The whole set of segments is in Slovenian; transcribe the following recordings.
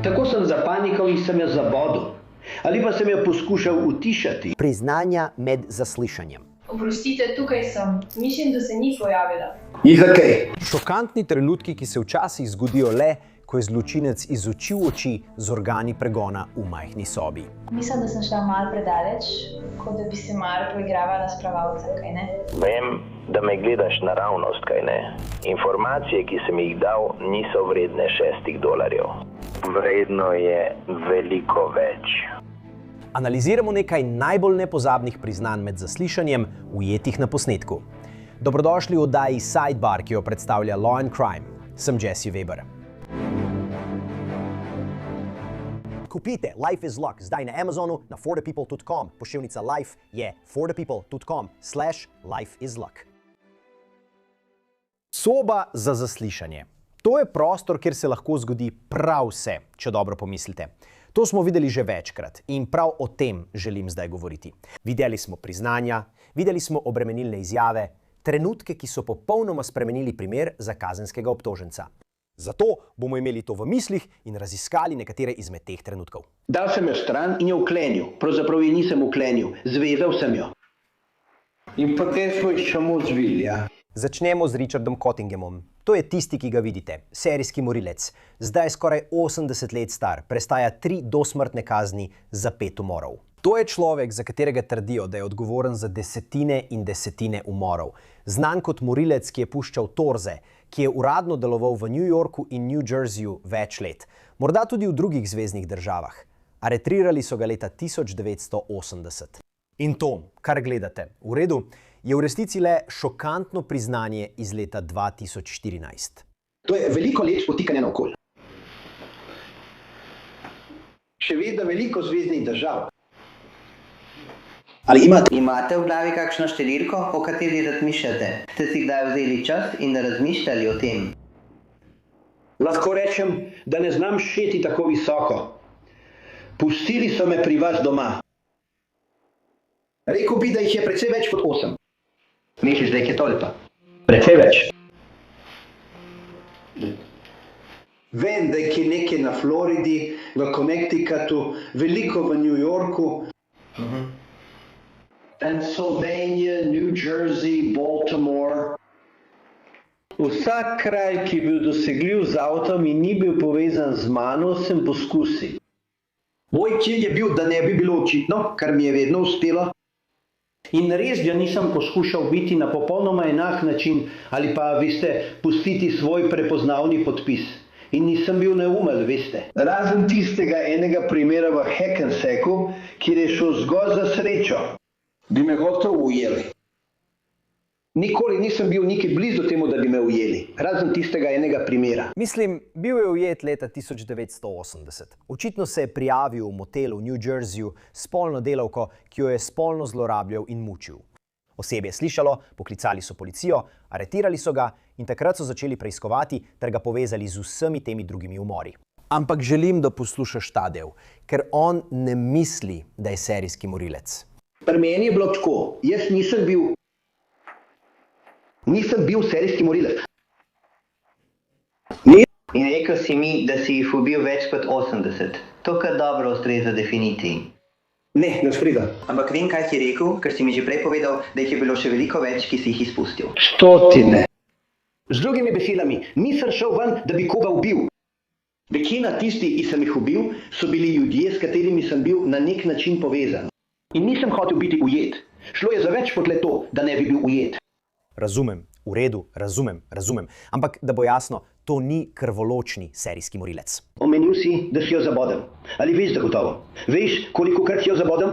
Tako sem zapanikal in sem jo zabodel. Ali pa sem jo poskušal utišati. Priznanja med zaslišanjem. Oprostite, tukaj sem. Mislim, da se ni pojavila. Izakaj? Šokantni trenutki, ki se včasih zgodijo le, ko je zločinec iz oči v oči z organi pregona v majhni sobi. Mislim, da sem šla malo predaleč, kot da bi se malo poigravala s pravalcem, kaj ne? Vem, da me gledaš naravnost, kaj ne. Informacije, ki sem jih dal, niso vredne $6. Vredno je veliko več. Analiziramo nekaj najbolj nepozabnih priznanj med zaslišanjem, ujetih na posnetku. Dobrodošli v oddaji Sidebar, ki jo predstavlja Law & Crime. Sem Jesse Weber. Kupite Life is Luck zdaj na Amazonu na forthepeople.com. Pošiljnica Life je forthepeople.com/lifeisluck. Soba za zaslišanje. To je prostor, kjer se lahko zgodi prav vse, če dobro pomislite. To smo videli že večkrat in prav o tem želim zdaj govoriti. Videli smo priznanja, videli smo obremenilne izjave, trenutke, ki so popolnoma spremenili primer za kazenskega obtoženca. Zato bomo imeli to v mislih in raziskali nekatere izmed teh trenutkov. Dal sem jo stran in jo vklenil. Pravzaprav jo nisem vklenil, zvezal sem jo. In potem smo jih samo zvili, ja. Začnemo z Richardom Cottinghamom. To je tisti, ki ga vidite, serijski morilec. Zdaj skoraj 80 let star, prestaja 3 dosmrtne kazni za 5 umorov. To je človek, za katerega trdijo, da je odgovoren za desetine in desetine umorov. Znan kot morilec, ki je puščal torze, ki je uradno deloval v New Yorku in New Jerseyju več let. Morda tudi v drugih zveznih državah. Aretrirali so ga leta 1980. In to, kar gledate, v redu, je v resnici le šokantno priznanje iz leta 2014. To je veliko let potikanja naokoli. Še vedno veliko zveznih držav. Ali Imate v glavi kakšno številko, o kateri razmišljate? Ste si kdaj vzeli čas in razmišljali o tem? Lahko rečem, da ne znam šeti tako visoko. Pustili so me pri vas doma. Rekel bi, da jih je precej več kot 8. Misliš, da jih je toliko? Precej več. Vem, da jih je nekaj na Floridi, v Connecticutu, veliko v New Yorku. Pennsylvania, New Jersey, Baltimore. Vsak kraj, ki je bil dosegljiv z avtom in ni bil povezan z mano, sem poskusil. Moj cilj je bil, da ne bi bilo očitno, kar mi je vedno uspelo. In res ga nisem poskušal biti na popolnoma enak način ali pa, veste, pustiti svoj prepoznavni podpis. In nisem bil neumen, veste. Razen tistega enega primera v Hackensacku, kjer je šel zgolj za srečo. Bi me gotovo ujeli. Nikoli nisem bil nikaj blizu temu, da bi me ujeli. Razen tistega enega primera. Mislim, bil je ujet leta 1980. Očitno se je prijavil v motelu v New Jerseyju spolno delavko, ki jo je spolno zlorabljal in mučil. Osebje je slišalo, poklicali so policijo, aretirali so ga in takrat so začeli preiskovati ter ga povezali z vsemi temi drugimi umori. Ampak želim, da poslušaš ta del, ker on ne misli, da je serijski morilec. Pri meni je bilo tako, jaz nisem bil serijski morilec. In rekel si mi, da si jih ubil več kot 80. To kar dobro ustreza definiciji. Ne, ne ustreza. Ampak vem, kaj si rekel, ker si mi že prej povedal, da jih je bilo še veliko več, ki si jih izpustil. Stotine. Z drugimi besedami, nisem šel ven, da bi koga ubil. Večina tistih, ki sem jih ubil, so bili ljudje, s katerimi sem bil na nek način povezan. In nisem hotel biti ujet. Šlo je za več kot le to, da ne bi bil ujet. Razumem, v redu, razumem. Ampak, da bo jasno, to ni krvoločni serijski morilec. Omenil si, da si jo zabodem. Ali veš zagotovo? Veš, kolikokrat si jo zabodem?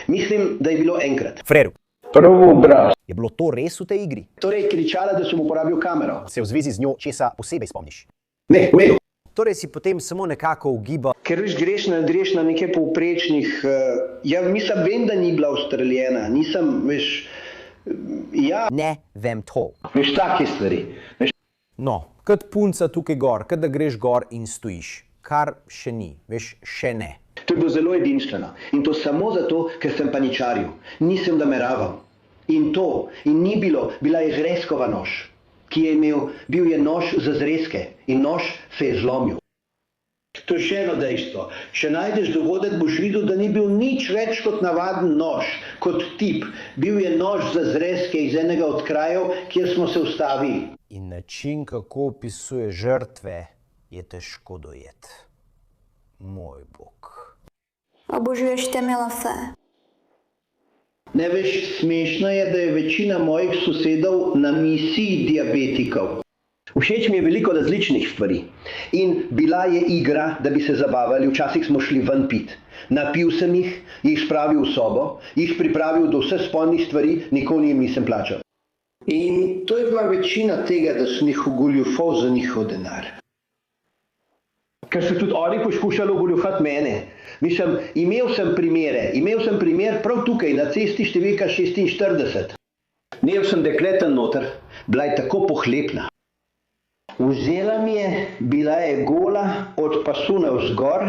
Mislim, da je bilo enkrat. Freru, Prvo obraz. je bilo to res v tej igri? Torej, kričala, da sem uporabil kamero. Se v zvezi z njo česa posebej spomniš? Ne, v redu. Torej si potem samo nekako ugibal. Ker veš, greš na nekaj povprečnih, mislim, vem, da ni bila ustreljena, nisem, veš, ja, Ne vem to. veš, take stvari. Veš, No, kot punca tukaj gor, kot da greš gor in stojiš. Kar še ni, veš, še ne. to je bilo zelo edinstveno. In to samo zato, ker sem paničaril. Nisem nameraval. In ni bila je žreskova nož, ki je bil je nož za zrezke in nož se je zlomil. To je še eno dejstvo. Če najdeš dogodek, boš videl, da ni bil nič več kot navaden nož, kot tip. Bil je nož za zrezke iz enega od krajev, kjer smo se ustavili. In način, kako opisuje žrtve, je težko dojeti. Moj bog. Обожуєш темела все. Ne veš, smešno je, da je večina mojih sosedov na misiji diabetikov. Všeč mi je veliko različnih stvari. In bila je igra, da bi se zabavali, včasih smo šli ven pit. Napil sem jih spravil v sobo, jih pripravil do vseh spolnih stvari, nikoli jim nisem plačal. In to je bila večina tega, da sem jih ogoljufal za njihov denar. Ker so tudi oni poskušali ogoljufati mene. Mislim, imel sem primer prav tukaj, na cesti številka 46. Imel sem dekleta noter, bila je tako pohlepna. Vzela mi je, bila je gola, od pasu navzgor,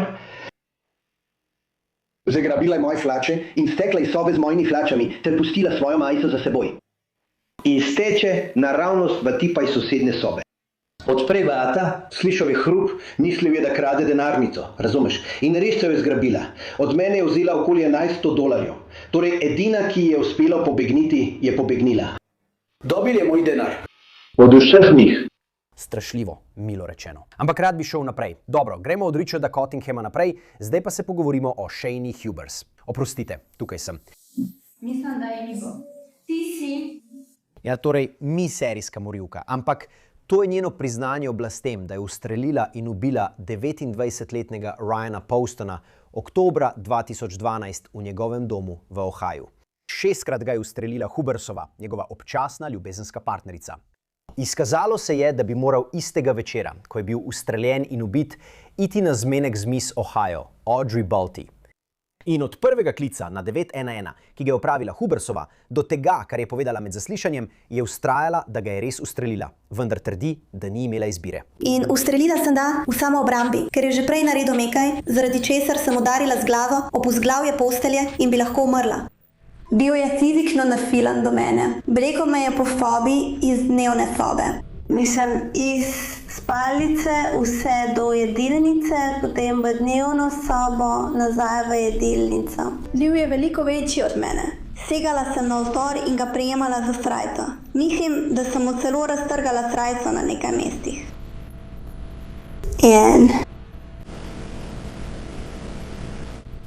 zagrabila je moje hlače in stekla iz sobe z mojimi hlačami ter pustila svojo majico za seboj. In steče naravnost v tipa iz sosednje sobe. Odpre vrata, slišal je hrup, mislil je, da krade denarnico, razumeš? In res se je zgrabila. Od mene je vzela okoli $1100. Torej, edina, ki je uspela pobegniti, je pobegnila. Dobil je moj denar. Od vseh njih. Strašljivo, milo rečeno. Ampak rad bi šel naprej. Dobro, gremo od Richarda Cottinghama naprej, zdaj pa se pogovorimo o Shani Hubers. Oprostite, tukaj sem. Mislim, da je Ivo. Ti si. Ja, torej, mi serijska morilka, ampak to je njeno priznanje oblastem, da je ustrelila in ubila 29-letnega Ryana Postona oktobra 2012 v njegovem domu v Ohaju. 6-krat ga je ustrelila Hubersova, njegova občasna ljubezenska partnerica. Izkazalo se je, da bi moral istega večera, ko je bil ustreljen in ubit, iti na zmenek z Miss Ohio, Audrey Balti. In od prvega klica na 911, ki ga je opravila Hubersova, do tega, kar je povedala med zaslišanjem, je vztrajala, da ga je res ustrelila, vendar trdi, da ni imela izbire. In ustrelila sem ga v samoobrambi, ker je že prej naredil nekaj, zaradi česar sem udarila z glavo ob vzglavje postelje in bi lahko umrla. Bil je fizično nafilan do mene. Vlekel me je po fobi iz dnevne sobe. Mislim, iz spalnice vse do jedilnice, potem v dnevno sobo, nazaj v jedilnico. Bil je veliko večji od mene. Segala sem navzgor in ga prijemala za srajco. Mislim, da sem mu celo raztrgala srajco na nekaj mestih. In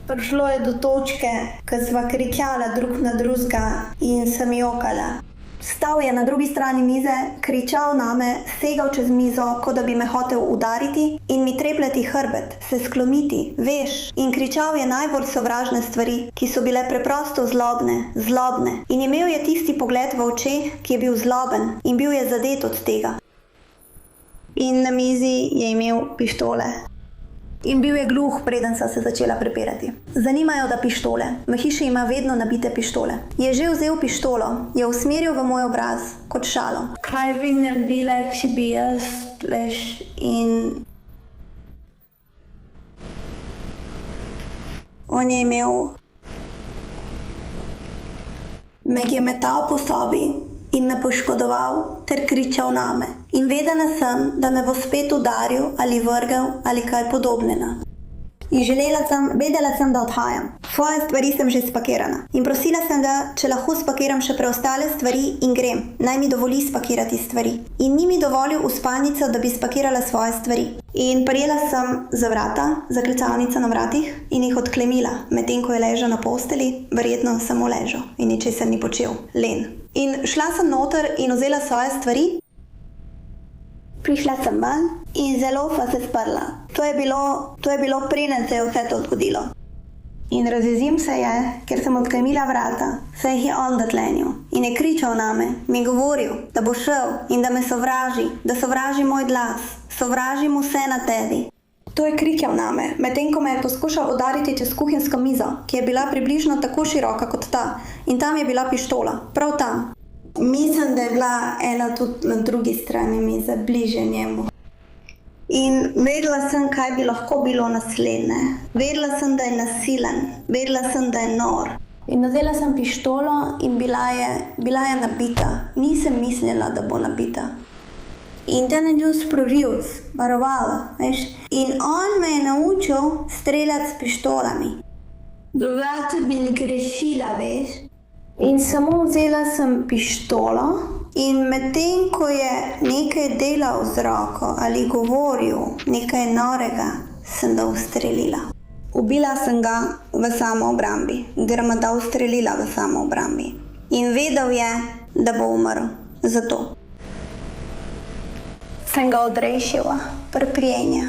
prišlo je do točke, ko sva kričala drug na drugega in sem jokala. Stal je na drugi strani mize, kričal name, segal čez mizo, kot da bi me hotel udariti in mi trepljati hrbet, se skloniti, veš. In kričal je najbolj sovražne stvari, ki so bile preprosto zlobne. In imel je tisti pogled v očeh, ki je bil zloben in bil je zadet od tega. In na mizi je imel pištole. In bil je gluh, preden sva se začela prepirati. Zanimajo da pištole. V hiši ima vedno nabite pištole. Je že vzel pištolo, je usmeril v moj obraz, kot šalo. Kaj bi naredila, če bi jaz, veš, in on je imel, me je metal po sobi in me poškodoval ter kričal name. In vedela sem, da me bo spet udaril ali vrgel ali kaj podobnega. In vedela sem, da odhajam. Svoje stvari sem že spakirana. In prosila sem ga, če lahko spakiram še preostale stvari in grem. Naj mi dovoli spakirati stvari. In ni mi dovolil v spalnico, da bi spakirala svoje stvari. In prijela sem za vrata, za klicalnico na vratih in jih odklenila, medtem ko je ležal na posteli, verjetno samo ležal in ničesar ni počel, len. In šla sem noter in vzela svoje stvari. Prišla sem ven in zelo sva se sprla. To je bilo preden se je vse to zgodilo. In razjezil se je, ker sem odklenila vrata, se jih je on zaklenil in je kričal name, mi govoril, da bo šel in da me sovraži, da sovraži moj glas, sovražim vse na tebi. To je kričal name, medtem ko me je poskušal udariti čez kuhinjsko mizo, ki je bila približno tako široka kot ta, in tam je bila pištola, prav tam. Mislim, da je bila ena tudi na drugi strani mize, bliže njemu. In vedela sem, kaj bi lahko bilo naslednje. Vedela sem, da je nasilen, vedela sem, da je nor. In vzela sem pištolo in bila je nabita. Nisem mislila, da bo nabita. Intelligence produce, varovala, veš. In on me je naučil streljati s pištolami. Drugače bi grešila, veš. In samo vzela sem pištolo in medtem, ko je nekaj delal z roko ali govoril nekaj norega, sem ga ustrelila. Ubila sem ga v samoobrambi, oziroma da ustrelila v samoobrambi. In vedel je, da bo umrl. Zato sem ga odrešila, prprijenja.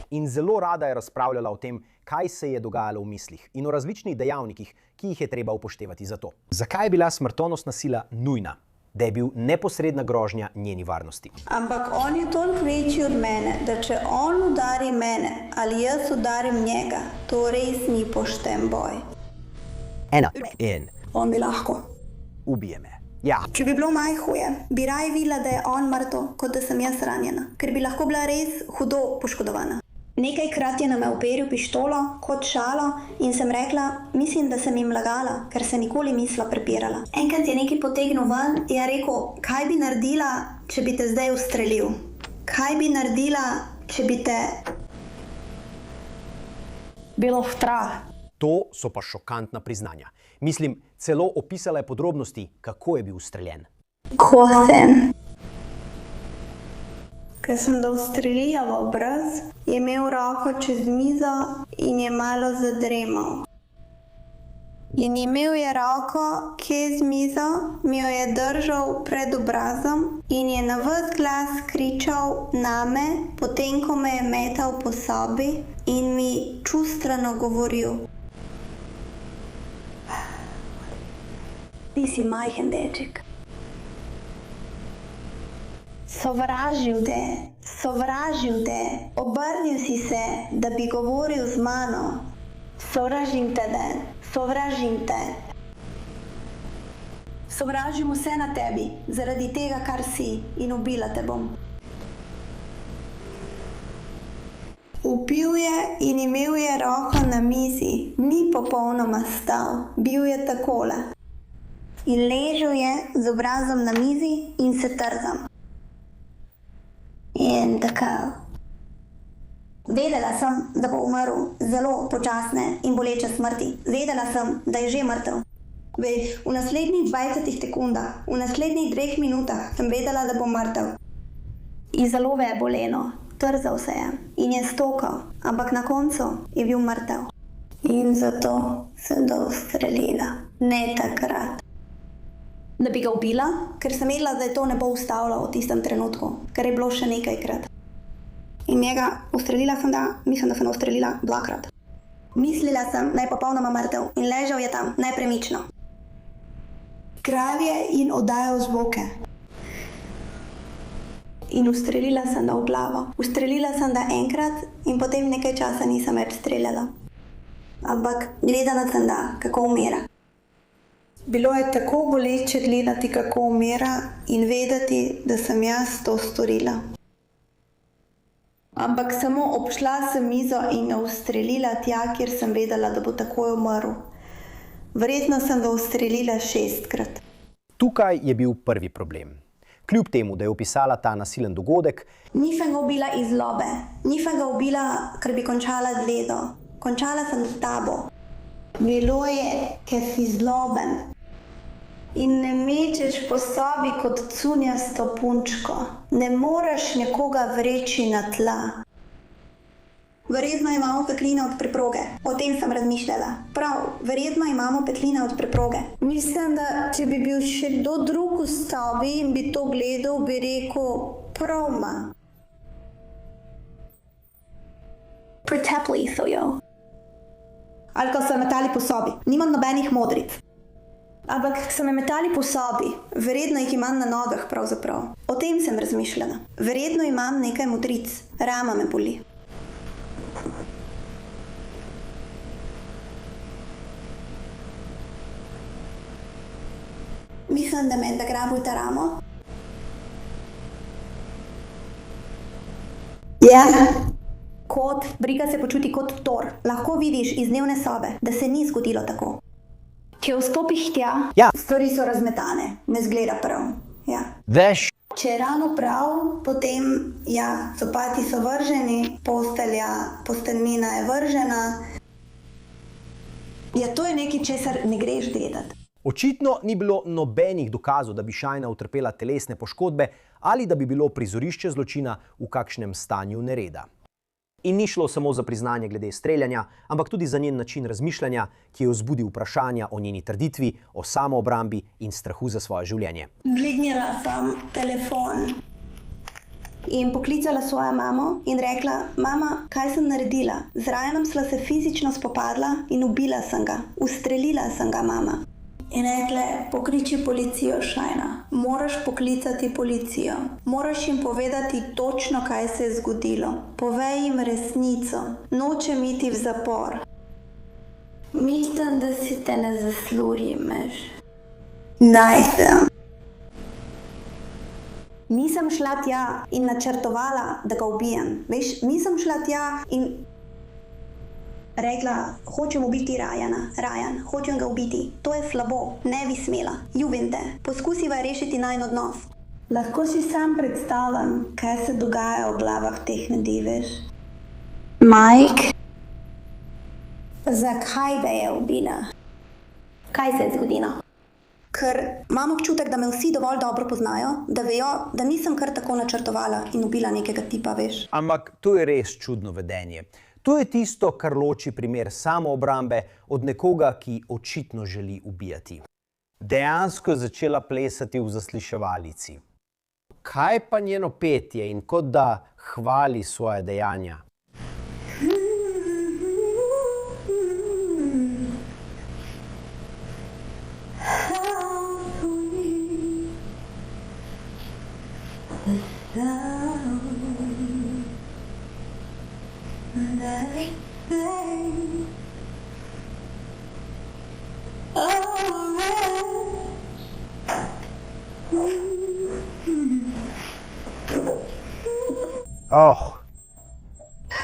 In zelo rada je razpravljala o tem, kaj se je dogajalo v mislih in o različnih dejavnikih, ki jih je treba upoštevati za to. Zakaj je bila smrtonosna sila nujna? Da je bil neposredna grožnja njeni varnosti. Ampak on je toliko večji od mene, da če on udari mene ali jaz udarim njega, to res ni pošten boj. Ena in On bi lahko. ubije me. Ja, Če bi bilo majhuje, bi raje videla, da je on mrtev, kot da sem jaz ranjena, ker bi lahko bila res hudo poškodovana. Nekajkrat je name uperil pištolo kot šalo in sem rekla, mislim, da sem jim lagala, ker se nikoli nisla prepirala. Enkrat je nekaj potegnil ven in je rekel, kaj bi naredila, če bi te zdaj ustrelil? Kaj bi naredila, če bi te bilo strah? to so pa šokantna priznanja. Mislim, celo opisala je podrobnosti, kako je bil ustreljen. Ko sem. Ker sem ga ustrelila v obraz, je imel roko čez mizo in je malo zadremal. In imel je roko čez mizo, mi jo je držal pred obrazom in je na ves glas kričal name, potem ko me je metal po sobi in mi čustveno govoril. Ti si majhen deček. Sovražil te, obrnil si se, da bi govoril z mano. Sovražim te, Dan, sovražim te. Sovražim vse na tebi, zaradi tega, kar si, in ubila te bom. Vpil je in imel je roko na mizi, ni popolnoma stal, bil je takole. In ležal je z obrazom na mizi in se trzal. In tako. Vedela sem, da bo umrl zelo počasne in boleče smrti. Vedela sem, da je že mrtev. V naslednjih 20 sekundah, v naslednjih 2 minutah sem vedela, da bo mrtev. In zelo je bolelo, trzal se je in je stokal, ampak na koncu je bil mrtev. In zato sem ga ustrelila, ne takrat. Da bi ga ubila, ker sem vedela, da je to ne bo ustavilo v tistem trenutku, ker je bilo še nekajkrat. In njega ustrelila sem ga, mislim, da sem ga ustrelila 2-krat. Mislila sem, da je popolnoma mrtev in ležal je tam, nepremično. Kral je in oddajal zvoke. In ustrelila sem ga v glavo. Ustrelila sem ga enkrat in potem nekaj časa nisem več streljala. Ampak gledala sem ga, kako umira. Bilo je tako boleče gledati, kako umira in vedeti, da sem jaz to storila. Ampak samo obšla sem mizo in ga ustrelila tja, kjer sem vedela, da bo takoj umrl. Verjetno sem ga ustrelila 6-krat. Tukaj je bil prvi problem. Kljub temu, da je opisala ta nasilen dogodek, Nisem ga ubila iz zlobe. Nisem ga ubila, ker bi končala z ledo. Končala sem s tabo. Bilo je, ker si zloben. In ne mečeš po sobi kot cunjasto punčko. Ne moreš nekoga vreči na tla. Verjetno imamo petline od preproge. O tem sem razmišljala. Prav, verjetno imamo petline od preproge. Mislim, da če bi bil še kdo drug v sobi in bi to gledal, bi rekel, prav ima. Pretepli so jo. Ali ko so metali po sobi. Nimam nobenih modric. Ampak so me metali po sobi, verjetno jih imam na nogah pravzaprav. O tem sem razmišljala. Verjetno imam nekaj modric, rama me boli. Mislim, da me je zagrabil ta ramo. Ja. Kot, briga se počuti kot Thor. Lahko vidiš iz dnevne sobe, da se ni zgodilo tako. Če vstopiš tja, Ja. stvari so razmetane, ne zgleda prav. Ja. veš, Če je ravno prav, potem ja, copati so vrženi, posteljnina je vržena. Ja, to je nekaj, česar ne greš gledati. Očitno ni bilo nobenih dokazov, da bi Shajna utrpela telesne poškodbe ali da bi bilo prizorišče zločina v kakšnem stanju nereda. In ni šlo samo za priznanje glede streljanja, ampak tudi za njen način razmišljanja, ki je vzbudil vprašanja o njeni trditvi, o samoobrambi in strahu za svoje življenje. Dvignila sem telefon in poklicala svojo mamo in rekla: mama, kaj sem naredila? Z Ryanom sva se fizično spopadla in ubila sem ga. Ustrelila sem ga, mama. In rekla: pokliči policijo, Shajna. Moraš poklicati policijo. Moraš jim povedati točno, kaj se je zgodilo. Povej jim resnico. Nočem iti v zapor. Mislim, da si te ne zaslužiš. Najsem. Nisem šla tja in načrtovala, da ga ubijem. Veš, nisem šla tja in rekla: hočem ubiti Ryana. Ryan, hočem ga ubiti. To je slabo, ne bi smela. Ljubim te. Poskusiva rešiti najin odnos. Lahko si sam predstavljam, kaj se dogaja v glavah teh ljudi, veš. Mike, zakaj ga je ubila? Kaj se je zgodilo? Ker imam občutek, da me vsi dovolj dobro poznajo, da vejo, da nisem kar tako načrtovala in ubila nekega tipa, veš. Ampak to je res čudno vedenje. To je tisto, kar loči primer samoobrambe od nekoga, ki očitno želi ubijati. Dejansko je začela plesati v zasliševalici. Kaj pa njeno petje in kot da hvali svoje dejanja?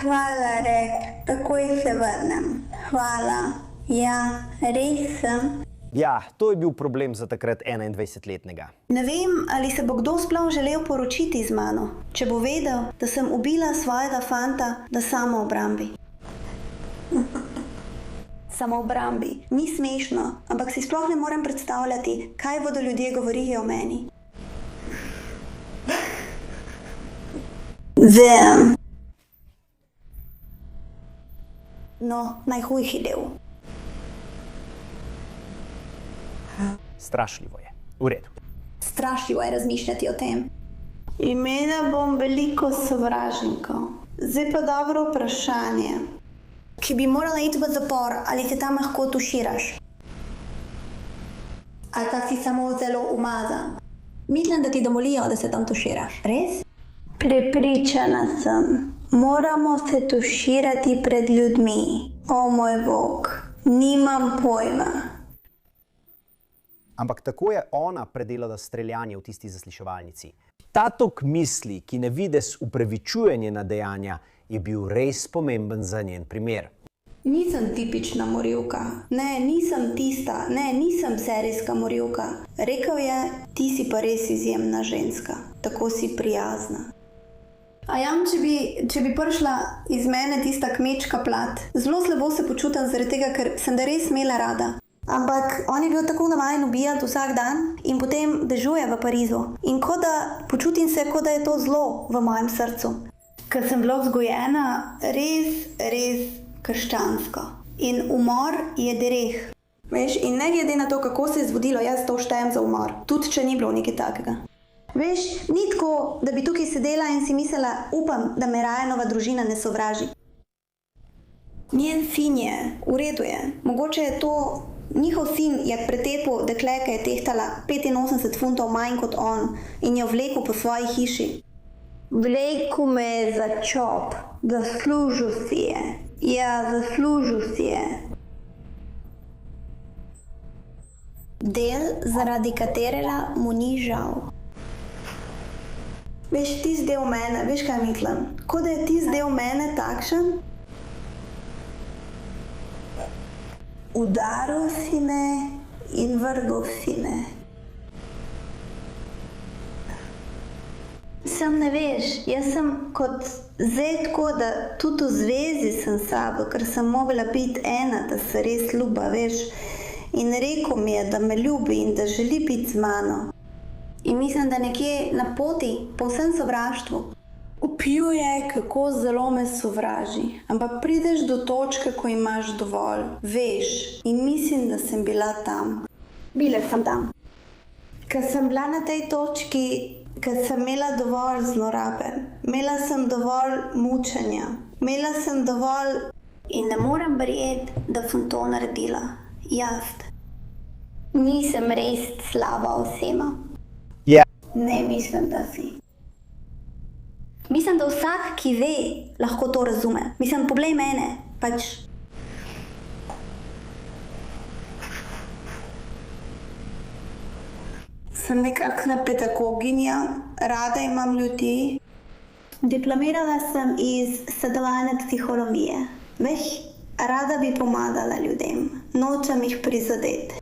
Hvala, Rek. Takoj se vrnem. Hvala. Ja, res sem. Ja, to je bil problem za takrat 21-letnega. Ne vem, ali se bo kdo sploh želel poročiti z mano, če bo vedel, da sem ubila svojega fanta na samoobrambi. Samoobrambi. Ni smešno, ampak si sploh ne morem predstavljati, kaj bodo ljudje govorili o meni. Vem. No, najhujši del. Strašljivo je. V redu. Strašljivo je razmišljati o tem. Imela bom veliko sovražnikov. Zdaj pa dobro vprašanje. Če bi morala iti v zapor, ali se tam lahko tuširaš? Ali pa si samo zelo umazan? Mislim, da ti domolijo, da se tam tuširaš. Res? Prepričana sem. Moramo se tuširati pred ljudmi. O moj bog, nimam pojma. Ampak tako je ona predelala streljanje v tisti zasliševalnici. Ta tok misli, ki ne vides upravičuje njena dejanja, je bil res pomemben za njen primer. Nisem tipična morilka. Ne, nisem tista. Ne, nisem serijska morilka. Rekel je: ti si pa res izjemna ženska. Tako si prijazna. A ja, če bi prišla iz mene tista kmečka plat, zelo slabo se počutim zaradi tega, ker sem da res imela rada. Ampak on je bil tako navajen ubijati vsak dan in potem dežuje v Parizu. In počutim se, kot da je to zlo v mojem srcu. Ker sem bila vzgojena res krščansko. In umor je greh. Veš, in ne glede na to, kako se je zgodilo, jaz to štejem za umor. Tudi, če ni bilo nekaj takega. Veš, ni tako, da bi tukaj sedela in si mislila: upam, da me Ryanova družina ne sovraži. Njen sin je, v redu je. Mogoče je to, njihov sin je pretepel dekle, ki je tehtala 85 funtov manj kot on in jo vlekel po svoji hiši. Vlekel me je za čop. Zaslužil si je. Ja, zaslužil si je. Del, zaradi katerega mu ni žal. Veš, tisti del mene, veš kaj mislim? Kot da je tisti del mene takšen. Udaril si me in vrgel si me. Sam ne veš, jaz sem kot zdaj tako, da tudi v zvezi sem s sabo, ker sem mogla biti ena, da se res ljuba, veš. In rekel mi je, da me ljubi in da želi biti z mano. In mislim, da nekje na poti, po vsem sovraštvu. Opil je, kako zelo me sovraži, ampak prideš do točke, ko imaš dovolj, veš. In mislim, da sem bila tam. Bila sem tam. Ker sem bila na tej točki, ker sem imela dovolj zlorabe, imela sem dovolj mučenja, imela sem dovolj in ne morem verjeti, da sem to naredila. Jaz. Nisem res slaba oseba. Ja. Ne mislim, da si. Mislim, da vsak, ki ve, lahko to razume. Mislim, poglej mene, pač. Sem nekakšna pedagoginja, rada imam ljudi. Diplomirala sem iz sedelovalne psihologije. Veš, rada bi pomagala ljudem, nočem jih prizadeti.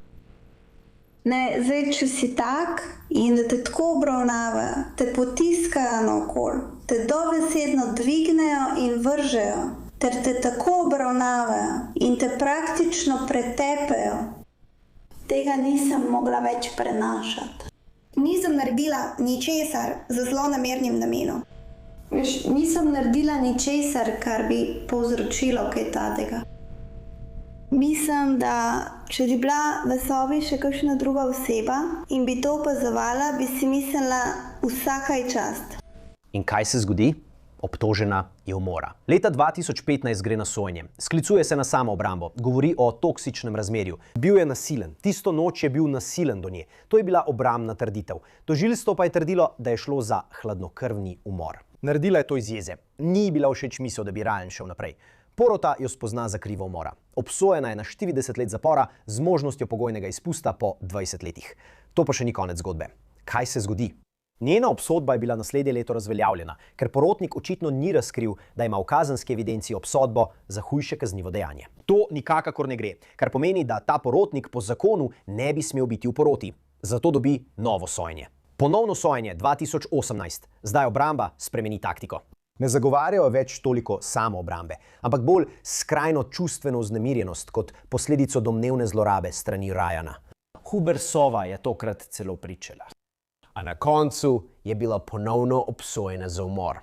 Ne, zdaj, če si tak in da te tako obravnavajo, te potiskajo naokoli, te dobesedno dvignejo in vržejo, ter te tako obravnavajo in te praktično pretepejo, tega nisem mogla več prenašati. Nisem naredila ničesar z zlonamernim namenom. Veš, nisem naredila ničesar, kar bi povzročilo kaj takega. Mislim, da če bi bila v sobi še kakšna druga oseba in bi to opazovala, bi si mislila vsaka je čast. In kaj se zgodi? Obtožena je umora. Leta 2015 gre na sojenje. Sklicuje se na samoobrambo, govori o toksičnem razmerju. Bil je nasilen. Tisto noč je bil nasilen do nje. To je bila obrambna trditev. Tožilstvo pa je trdilo, da je šlo za hladnokrvni umor. Naredila je to iz jeze. Ni bila všeč misel, da bi Ryan šel naprej. Porota jo spozna za krivo umora. Obsojena je na 40 let zapora z možnostjo pogojnega izpusta po 20 letih. To pa še ni konec zgodbe. Kaj se zgodi? Njena obsodba je bila naslednje leto razveljavljena, ker porotnik očitno ni razkril, da ima v kazenski evidenci obsodbo za hujše kaznivo dejanje. To nikakor ne gre, kar pomeni, da ta porotnik po zakonu ne bi smel biti v poroti. Zato dobi novo sojenje. Ponovno sojenje 2018. Zdaj obramba spremeni taktiko. Ne zagovarjajo več toliko samoobrambe, ampak bolj skrajno čustveno vznemirjenost kot posledico domnevne zlorabe strani Ryana. Hubersova je tokrat celo pričala. A na koncu je bila ponovno obsojena za umor.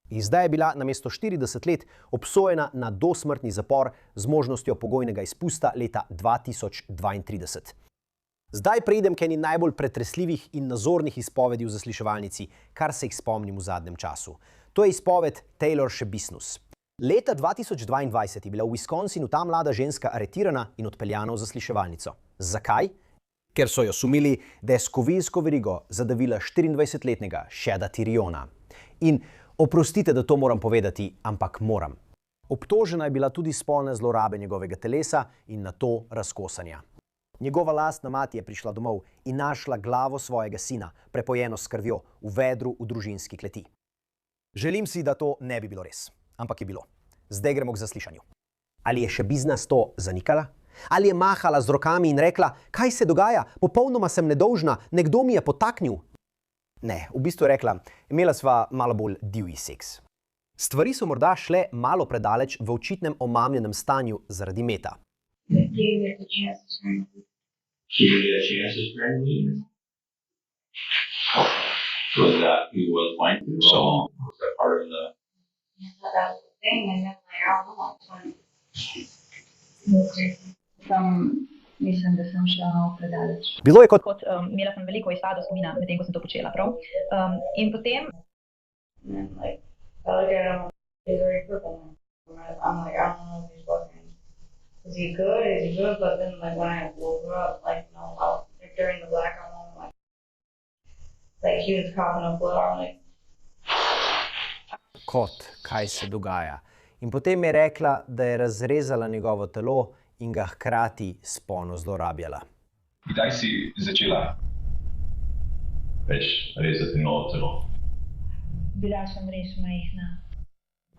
In zdaj je bila namesto 40 let obsojena na dosmrtni zapor z možnostjo pogojnega izpusta leta 2032. Zdaj preidem k eni najbolj pretresljivih in nazornih izpovedi v zasliševalnici, kar se jih spomnim v zadnjem času. To je izpoved Taylor Shebisnus. Leta 2022 je bila v Wisconsinu ta mlada ženska aretirana in odpeljana v zasliševalnico. Zakaj? Ker so jo sumili, da je s kovinsko verigo zadavila 24-letnega Shada Tyriona. In oprostite, da to moram povedati, ampak moram. Obtožena je bila tudi spolne zlorabe njegovega telesa in na to razkosanja. Njegova lastna mati je prišla domov in našla glavo svojega sina, prepojeno s krvjo, v vedru v družinski kleti. Želim si, da to ne bi bilo res, ampak je bilo. Zdaj gremo k zaslišanju. Ali je Shebisnus to zanikala? Ali je mahala z rokami in rekla, kaj se dogaja, popolnoma sem nedolžna, nekdo mi je potaknil? Ne, v bistvu je rekla, imela sva malo bolj divji seks. Stvari so morda šle malo predaleč v očitnem omamljenem stanju zaradi meta. Mislim, da sem šla malo predaleč. Bilo je kot... Imela sem veliko izpadov spomina, medtem ko sem to počela, prav. In potem... Is he good? Is he good? But then, like, when I woke up, like, you know, like, during the blackout moment, like, he was coughing up blood, I'm like... Kot, kaj se dogaja. In potem je rekla, da je razrezala njegovo telo in ga hkrati spolno zlorabljala. Kdaj si začela rezati novo telo? Bila sem res majhna.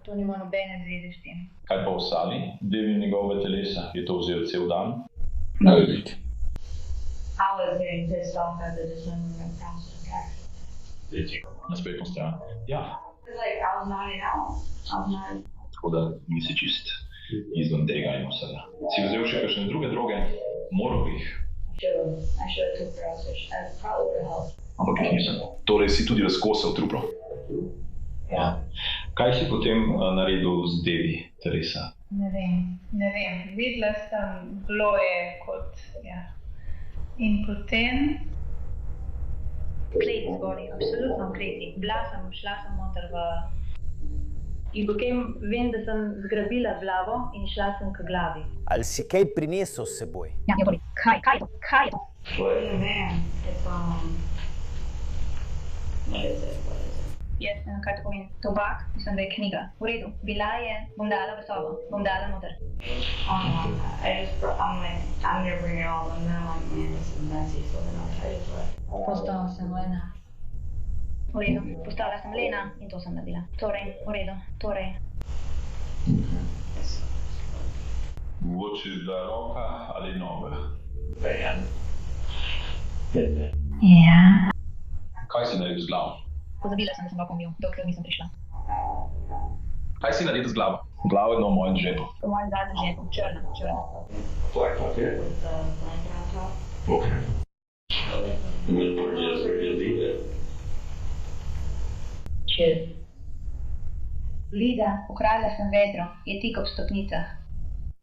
To nima nobene zveze s tem. Kaj pa v sali, deli njegovega telesa? Je to vzel cel dan? No. I was getting pissed off at the December process, actually. Na spletno stran. Ja. It's like I was nodding out. I was nodding. Tako da nisi čist izven tega in vsega. Si vzel še kakšne druge droge? Moral bi jih. I should have took drugs, which I probably would have helped. Ampak jih nisem. Torej si tudi razkosal truplo. Ja. Kaj si potem naredil z Devi, Teresa? Ne vem. Videla sem, bilo je kot, ja. In potem... Kleti zgori, absolutno kleti. Šla sem noter v... In potem vem, da sem zgrabila glavo in šla sem k glavi. Ali si kaj prinesel s seboj? Ja, kaj je to? What is it, man? It's, what is it? Jaz sem kaj to pomeni. Tobak, mislim, da je knjiga. V redu, bila je, bom dala v sobo, bom dala noter. I'm like, I'm gonna bring it all, and then I'm like, man, this is messy, so then I just left. Postala sem lena. V redu, postala sem lena in to sem naredila. Torej, v redu, torej. Mogoče da roka ali noga? Ja. Kaj si naredil z glavo? Pozabila sem, da sem roko umil, dokler nisem prišla. Kaj si naredil z glavo? Glavo je na mojem žepu. V mojem zadnjem žepu, črna. With the blanket on top. Okay. Čez. Lida, ukradla sem vedro, je tik ob stopnicah.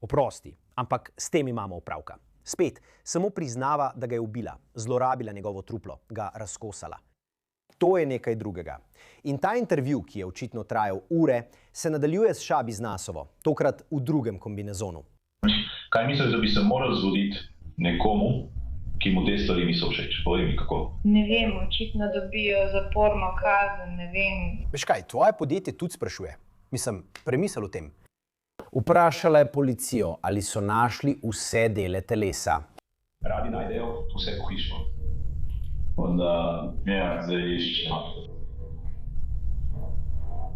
Oprosti, ampak s tem imamo opravka. Spet, samo priznava, da ga je ubila, zlorabila njegovo truplo, ga razkosala. To je nekaj drugega. In ta intervju, ki je očitno trajal ure, se nadaljuje s Šabi Znasovo, tokrat v drugem kombinezonu. Kaj misliš, da bi se moral zgoditi nekomu, ki mu te stvari niso všeč? Povej mi, kako? Ne vem, očitno dobijo zaporno kazen, ne vem. Veš kaj, tvoje podjetje tudi sprašuje. Mislim, premisel o tem. Vprašala je policijo, ali so našli vse dele telesa. Radi najdejo vse pohištvo. Onda, ja, zdaj iščemo.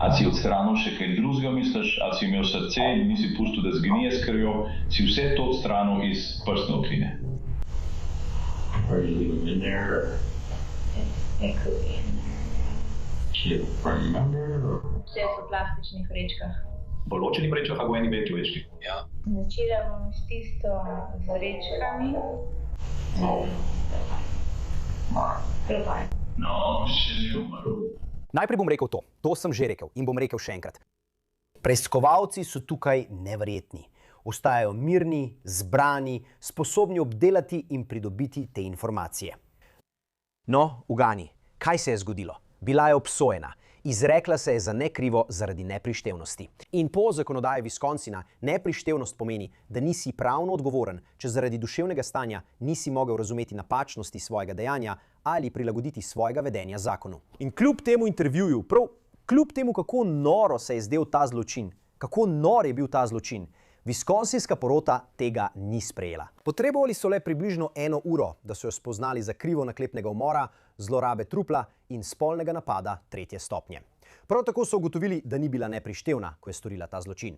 A si odstranil še kaj drugega, misliš? A si imel srce in nisi pustil, da zgnije s krvjo? Si vse to odstranil iz prstne okline? It could be in there. Vse so v plastičnih vrečkah. V ločenih vrečkah, ali v eni večji vrečki? Ja. Začela bom s tisto z vrečkami. No, še ni umrl. Najprej bom rekel to. To sem že rekel in bom rekel še enkrat. Preiskovalci so tukaj neverjetni. Ostajajo mirni, zbrani, sposobni obdelati in pridobiti te informacije. No, ugani, kaj se je zgodilo? Bila je obsojena. Izrekla se je za nekrivo zaradi neprištevnosti. In po zakonodaji Wisconsina neprištevnost pomeni, da nisi pravno odgovoren, če zaradi duševnega stanja nisi mogel razumeti napačnosti svojega dejanja ali prilagoditi svojega vedenja zakonu. In kljub temu intervjuju, kljub temu, kako noro se je zdel ta zločin, kako nor je bil ta zločin, Wisconsinska porota tega ni sprejela. Potrebovali so le približno 1 uro, da so jo spoznali za krivo naklepnega umora, zlorabe trupla in spolnega napada 3. stopnje. Prav tako so ugotovili, da ni bila neprištevna, ko je storila ta zločin.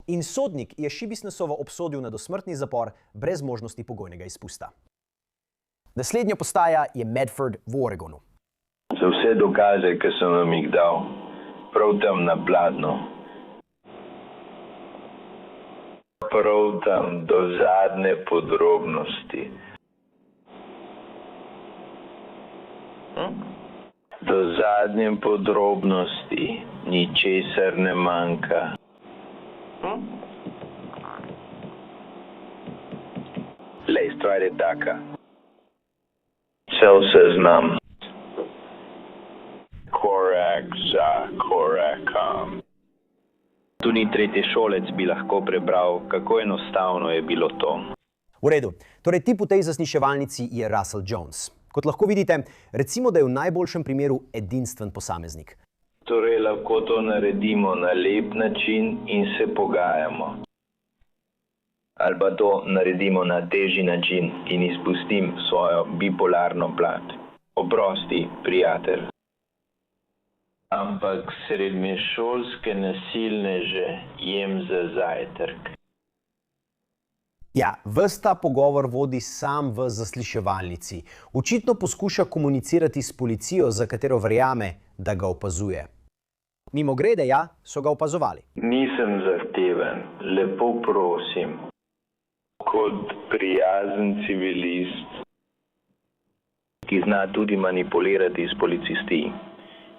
In sodnik je Shibisnesovo obsodil na dosmrtni zapor brez možnosti pogojnega izpusta. Naslednja postaja je Medford v Oregonu. Za vse dokaze, ki sem vam jih dal, prav tam na pladnju. Prav tam do zadnje podrobnosti. Do zadnje podrobnosti ničesar ne manjka. Lej, stvar je taka. Cel seznam. Korak za korakom. Tudi tretješolec bi lahko prebral, kako enostavno je bilo to. V redu. Torej, tip v tej zasliševalnici je Russell Jones. Kot lahko vidite, recimo, da je v najboljšem primeru edinstven posameznik. Torej, lahko to naredimo na lep način in se pogajamo. Ali pa to naredimo na težji način in izpustim svojo bipolarno plat. Oprosti, prijatelj. Ampak srednješolske nasilneže jem za zajtrk. Ja, ves ta pogovor vodi sam v zasliševalnici. Očitno poskuša komunicirati s policijo, za katero verjame, da ga opazuje. Mimogrede, ja, so ga opazovali. Nisem zahteven, lepo prosim. Kot prijazen civilist, ki zna tudi manipulirati s policisti.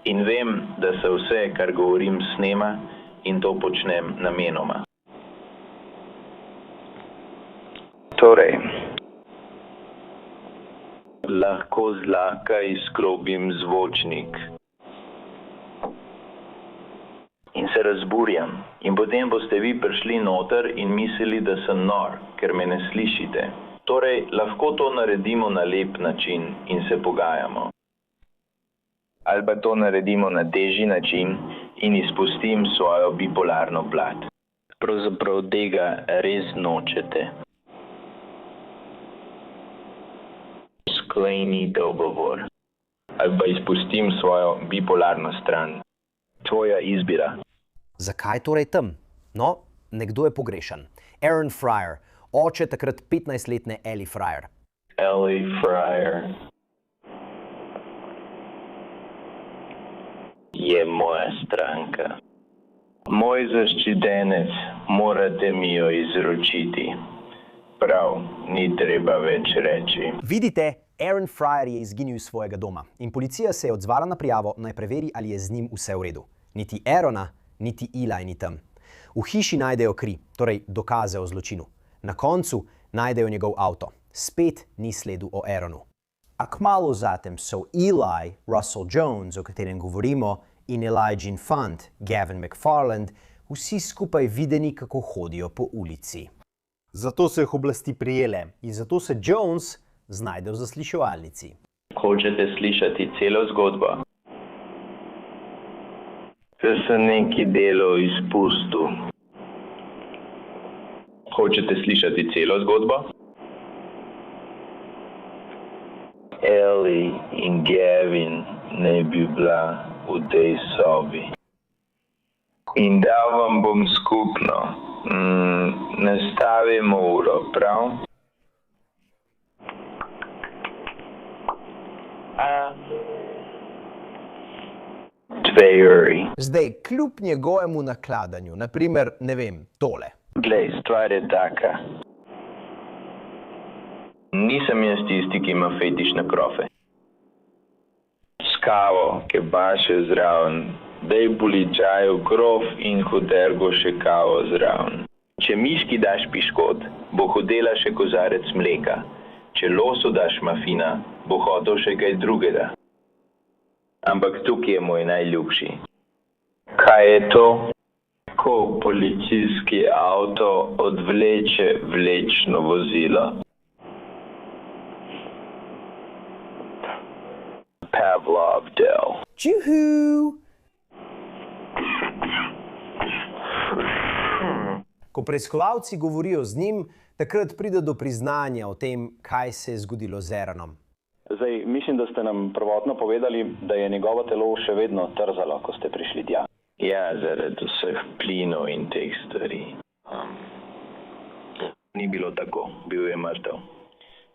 In vem, da se vse, kar govorim, snema in to počnem namenoma. Torej, lahko zlahka izklopim zvočnik in se razburjam. In potem boste vi prišli noter in mislili, da sem nor, ker me ne slišite. Torej, lahko to naredimo na lep način in se pogajamo. Ali pa to naredimo na težji način in izpustim svojo bipolarno plat. Pravzaprav tega res nočete. Skleni dogovor. Ali pa izpustim svojo bipolarno stran. Tvoja izbira. Zakaj torej tam? No, nekdo je pogrešan. Aaron Fryer, oče takrat 15-letne Ellie Fryer. Ellie Fryer je moja stranka. Moj zaščitenec, morate mi jo izročiti. Prav, ni treba več reči. Vidite, Aaron Fryer je izginil iz svojega doma in policija se je odzvala na prijavo, naj preveri, ali je z njim vse v redu. Niti Aarona, niti Eli ni tam. V hiši najdejo kri, torej dokaze o zločinu. Na koncu najdejo njegov avto. Spet ni sledu o Aaronu. A kmalu zatem so Eli, Russell Jones, o katerem govorimo, in Elijah Infant, Gavin McFarland, vsi skupaj videni, kako hodijo po ulici. Zato so jih oblasti prijele in zato se Jones znajde v zasliševalnici. Hočete slišati celo zgodbo? Ker sem neki delo izpustil. Hočete slišati celo zgodbo? Ellie in Gavin ne bi bila v tej sobi. In dal vam bom skupno. Nastavimo uro, prav? Zdaj, kljub njegovemu nakladanju, naprimer, ne vem, tole. Glej, stvar je taka. Nisem jaz tisti, ki ima fetiš na krofe. S kavo, kebaše zraven, dej buličaju krof in hotergo še kavo zraven. Če miški daš piškot, bo hodela še kozarec mleka. Če losu daš mafina, bo hotel še kaj drugega. Ampak tukaj je moj najljubši. Kaj je to? Ko policijski avto odvleče vlečno vozilo. Pavlov del. Čuhu! Ko preiskovalci govorijo z njim, takrat pride do priznanja o tem, kaj se je zgodilo z Aaronom. Zdaj, mislim, da ste nam prvotno povedali, da je njegovo telo še vedno trzalo, ko ste prišli tja. Ja, zaradi vseh plinov in teh stvari. Ni bilo tako, bil je mrtev.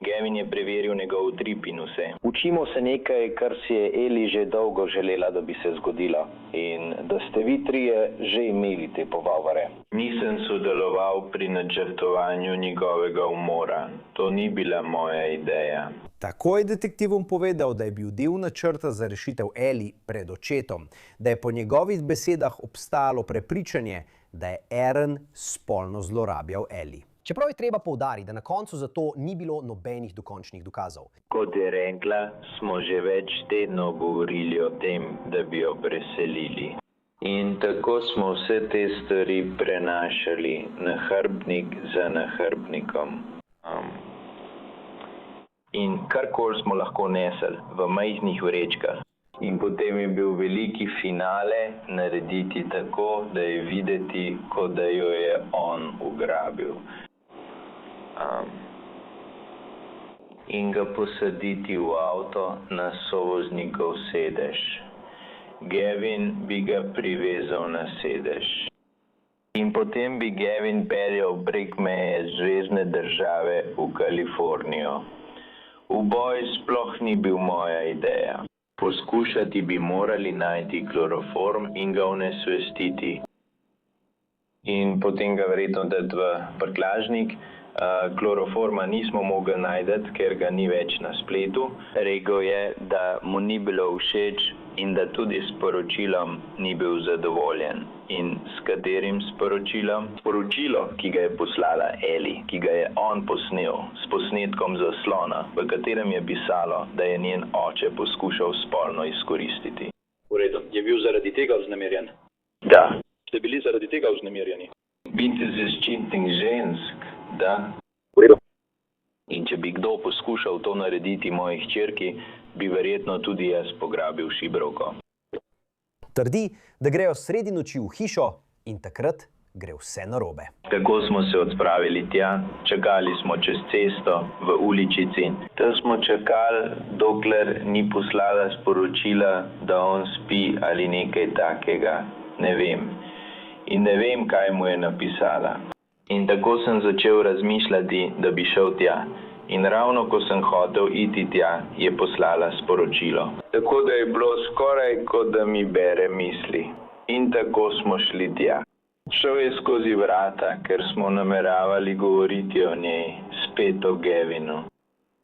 Gavin je preveril njegov utrip in vse. Učimo se nekaj, kar si je Eli že dolgo želela, da bi se zgodilo. In da ste vi trije že imeli te pogovore. Nisem sodeloval pri načrtovanju njegovega umora. To ni bila moja ideja. Tako je detektivom povedal, da je bil del načrta za rešitev Eli pred očetom, da je po njegovih besedah obstajalo prepričanje, da je Aaron spolno zlorabljal Eli. Čeprav je treba poudariti, da na koncu za to ni bilo nobenih dokončnih dokazov. Kot je rekla, smo že več tednov govorili o tem, da bi jo preselili. In tako smo vse te stvari prenašali nahrbnik za nahrbnikom. In karkoli smo lahko nesli v majhnih vrečkah. In potem je bil veliki finale narediti tako, da je videti, kot da jo je on ugrabil. In ga posaditi v avto na sovoznikov sedež. Gavin bi ga privezal na sedež. In potem bi Gavin peljal prek meje zvezne države v Kalifornijo. Uboj sploh ni bil moja ideja. Poskušati bi morali najti kloroform in ga onesvestiti. In potem ga verjetno dati v prtljažnik. Kloroforma nismo mogli najti, ker ga ni več na spletu. Rekel je, da mu ni bilo všeč in da tudi s poročilom ni bil zadovoljen. In s katerim sporočilom? Sporočilo, ki ga je poslala Eli, ki ga je on posnel s posnetkom zaslona, v katerem je pisalo, da je njen oče poskušal spolno izkoristiti. V redu. Je bil zaradi tega vznemirjen? Da. Ste bili zaradi tega vznemirjeni? Biti zaščitnik žensk, da. V redu. In če bi kdo poskušal to narediti moji hčerki, bi verjetno tudi jaz pograbil šibrovko. Trdi, da grejo sredi noči v hišo in takrat gre vse narobe. Kako smo se odpravili tja? Čakali smo čez cesto v uličici. Tam smo čakali, dokler ni poslala sporočila, da on spi ali nekaj takega. Ne vem. In ne vem, kaj mu je napisala. In tako sem začel razmišljati, da bi šel tja. In ravno ko sem hotel iti tja, je poslala sporočilo. Tako da je bilo skoraj, kot da mi bere misli. In tako smo šli tja. Šel je skozi vrata, ker smo nameravali govoriti o njej, spet o Gavinu.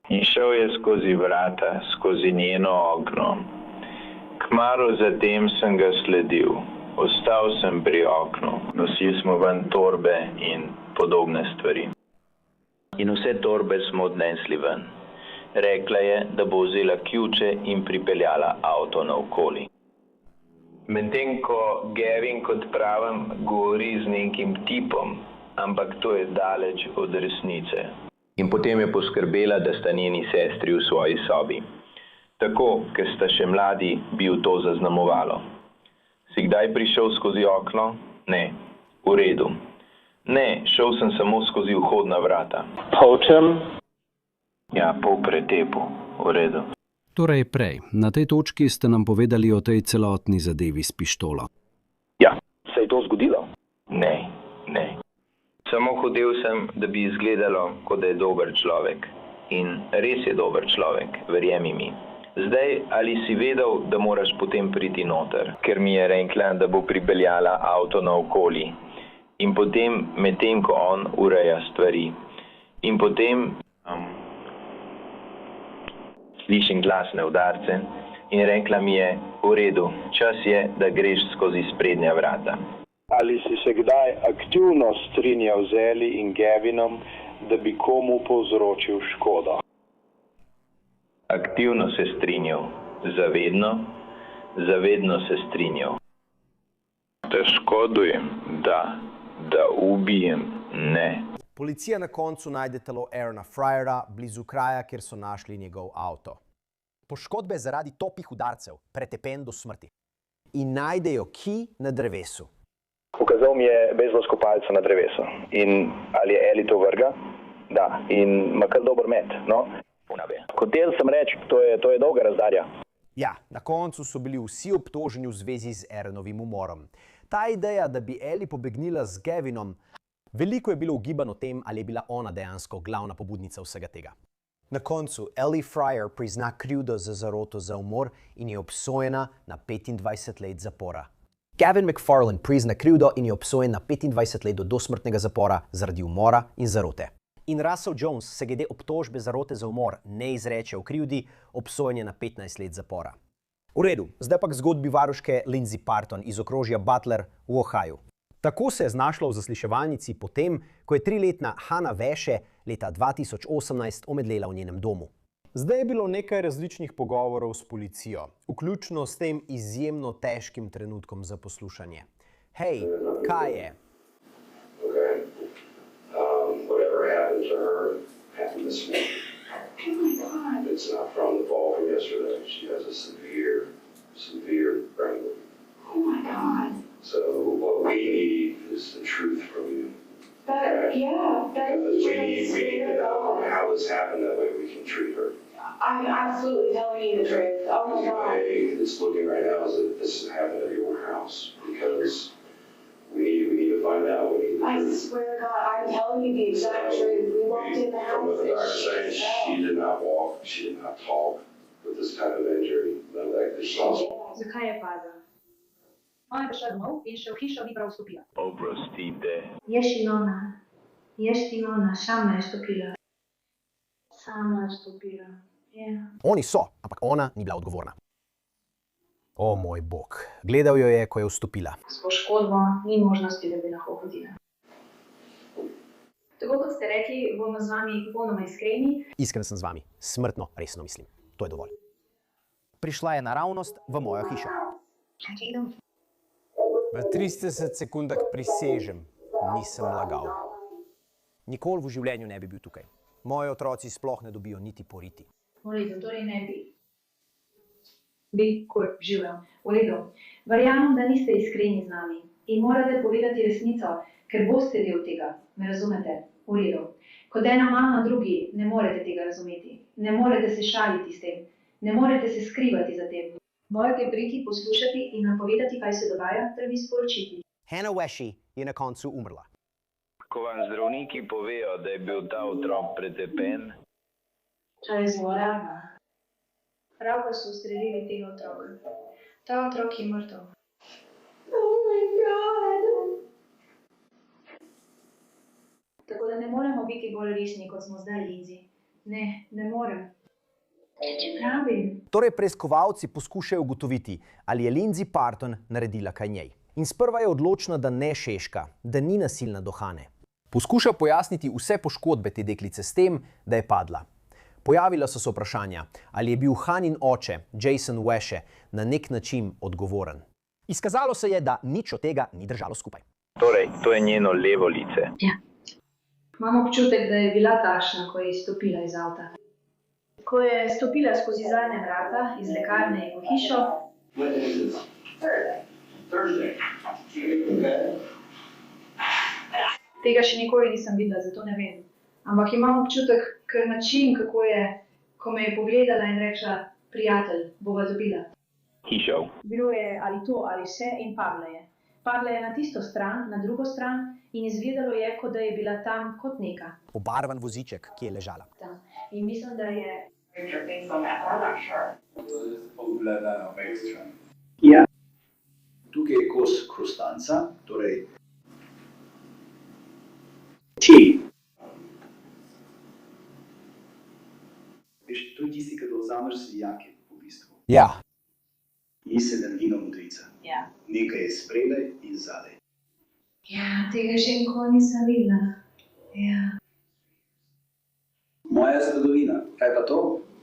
In šel je skozi vrata, skozi njeno okno. Kmalu zatem sem ga sledil. Ostal sem pri oknu, nosili smo ven torbe in podobne stvari. In vse torbe smo odnesli ven. Rekla je, da bo vzela ključe in pripeljala avto naokoli. Medtem ko Gavin, kot pravim, govori z nekim tipom, ampak to je daleč od resnice. In potem je poskrbela, da sta njeni sestri v svoji sobi. Tako, ker sta še mladi, bi v to zaznamovalo. Si kdaj prišel skozi okno? Ne. V redu. Ne, šel sem samo skozi vhodna vrata. Po čem? Ja, po pretepu. V redu. Torej prej, na tej točki ste nam povedali o tej celotni zadevi s pištolo. Ja, se je to zgodilo? Ne. Samo hodil sem, da bi izgledalo, kot da je dober človek. In res je dober človek, verjemi mi. Zdaj, ali si vedel, da moraš potem priti noter, ker mi je rekla, da bo pripeljala avto naokoli. In potem, medtem ko on ureja stvari. In potem slišim glasne udarce in rekla mi je, v redu, čas je, da greš skozi sprednja vrata. Ali si se kdaj aktivno strinjal z Eli in Gavinom, da bi komu povzročil škodo? Aktivno se strinjal. Zavedno se strinjal. Da škodujem, da ubijem, ne. Policija na koncu najde telo Aarona Fryera blizu kraja, kjer so našli njegov avto. Poškodbe zaradi topih udarcev, pretepen do smrti. In najdejo kij na drevesu. Pokazal mi je bejzbolsko palico na drevesu. In ali je Eli to vrga? Da. In ima kar dober met, no? Hotel sem reči, to je dolga razdalja. Ja, na koncu so bili vsi obtoženi v zvezi z Aaronovim umorom. Ta ideja, da bi Eli pobegnila z Gavinom, veliko je bilo ugibanj o tem, ali je bila ona dejansko glavna pobudnica vsega tega. Na koncu Eli Fryer prizna krivdo za zaroto za umor in je obsojena na 25 let zapora. Gavin McFarland prizna krivdo in je obsojen na 25 let do dosmrtnega zapora zaradi umora in zarote. In Russell Jones se glede obtožbe zarote za umor ne izreče v krivdi, obsojen je na 15 let zapora. V redu, zdaj pa k zgodbi varuške Lindsay Parton iz okrožja Butler v Ohaju. Tako se je znašla v zasliševalnici potem, ko je 3-letna Hannah Veše leta 2018 omedlela v njenem domu. Zdaj je bilo nekaj različnih pogovorov s policijo, vključno s tem izjemno težkim trenutkom za poslušanje. Hej, kaj je? Whatever happened to her happened this morning. Oh my God. It's not from the fall from yesterday. She has a severe brain. Oh my God. So what we need is the truth from you. That we need to know how this happened, that way we can treat her. I'm absolutely telling you the truth. Oh my God. The way it's looking right now is that this happened at your house because We need to find out. We need the I truth. swear to God, I'm telling you the exact truth. We walked in the From what house the and doctor saying, she did not walk, she did not talk with this kind of injury. None of that could stop. Zakaj je padla? Ona je prišla domov in še v hišo ni prav vstopila. Oprostite. Ješ ti nona, sama je vstopila. Sama je vstopila. Ja. Oni so, ampak ona ni bila odgovorna. O moj bog, gledal jo je, ko je vstopila. S poškodbo ni možnosti, da bi lahko hodila. Tako kot ste rekli, bomo z vami popolnoma iskreni. Iskren sem z vami, smrtno resno mislim. To je dovolj. Prišla je naravnost v mojo hišo. V 30 sekundah prisežem, nisem lagal. Nikoli v življenju ne bi bil tukaj. Moji otroci sploh ne dobijo niti poriti. V redu, torej ne bi. Bi, živel. V redu. Verjamem, da niste iskreni z nami in morate povedati resnico, ker boste del tega. Me razumete? V redu. Kot ena mama drugi ne morete tega razumeti. Ne morete se šaliti s tem. Ne morete se skrivati za tem. Morate priti, poslušati in nam povedati, kaj se dogaja, ter mi sporočiti. Hannah Weshi je na koncu umrla. Ko vam zdravniki povejo, da je bil ta otrok pretepen, To je zloraba. Pravko so ustrelili tega otroka. Ta otrok je mrtev. Oh my God. Tako da ne moremo biti bolj resni, kot smo zdaj, Lindsay. Ne morem. Če pravim. Torej preiskovalci poskušajo ugotoviti, ali je Lindsay Parton naredila kaj njej. In sprva je odločna, da ne šeška, da ni nasilna do Hane. Poskuša pojasniti vse poškodbe te deklice s tem, da je padla. Pojavila so se vprašanja, ali je bil Hanin oče, Jason Weshi, na nek način odgovoren. Izkazalo se je, da nič od tega ni držalo skupaj. torej, to je njeno levo lice. Ja. Imam občutek, da je bila takšna, ko je izstopila iz avta. Ko je stopila skozi zadnja vrata iz lekarne in v hišo, Thursday. tega še nikoli nisem videla, zato ne vem. Ampak imam občutek, ker način, kako je, ko me je pogledala in rekla, prijatelj, bova dobila. Hišo. Bilo je ali to ali vse in padla je. Padla je na tisto stran, na drugo stran in izgledalo je, kot da je bila tam kot neka. Obarvan voziček, ki je ležala. In mislim, da je... Ja. Tukaj je kos hrustanca, torej ti. Veš, to je tisti, ki vzameš svijake v bistvu. Ja. Ni sedemnina modrica. Ja. Nekaj je spredaj in zadaj. Ja, tega še nikoli nisem videla. Ja. Moja zgodovina, kaj pa to?